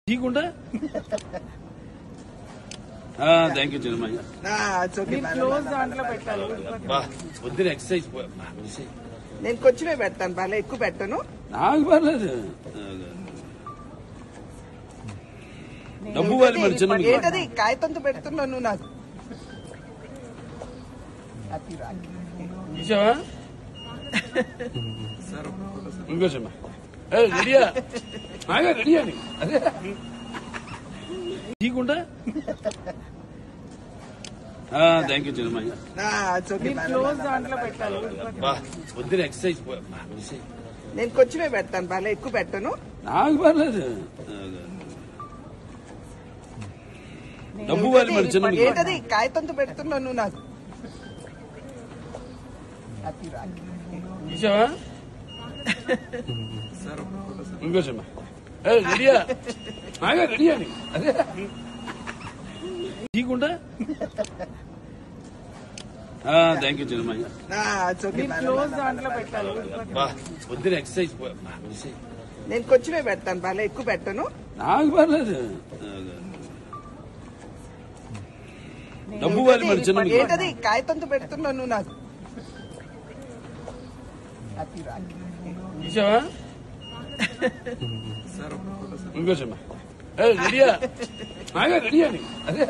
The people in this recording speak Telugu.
తీయకుండా థ్యాంక్ యూ చిన్నమయ్య. పొద్దున ఎక్సర్సైజ్ నేను కొంచెమే పెడతాను, బాగా ఎక్కువ పెట్టను. నాకు పర్లేదు. డబ్బు వాలి మరి చిన్న ఏంటది కాగితంతో పెడుతున్నావు నువ్వు నాకు. చూసావా ఇంకోసమ్మా రెడీయా బాగా రెడీయా అని అదే తీయకుండా థ్యాంక్ యూ చిన్నమయ్య. పొద్దున ఎక్సర్సైజ్ నేను కొంచెమే పెడతాను, బాగా ఎక్కువ పెట్టను. నాకు పర్లేదు. డబ్బు వాలి మరి చిన్న ఏంటది కాగితంతో పెడుతున్నావు నువ్వు నాకు. చూసావా ఇంకోసమ్మా రెడీయా బాగా రెడీయా అని అదే తీయకుండా థ్యాంక్ యూ చిన్నమయ్య. పొద్దున ఎక్సర్సైజ్ నేను కొంచెమే పెడతాను, బాగా ఎక్కువ పెట్టను. నాకు పర్లేదు. డబ్బు వాలి మరి చిన్న ఏంటది కాగితంతో పెడుతున్నావు నువ్వు నాకు. చూసావా ఇంకోసమ్మా రెడీయా బాగా రెడీయా అని అదే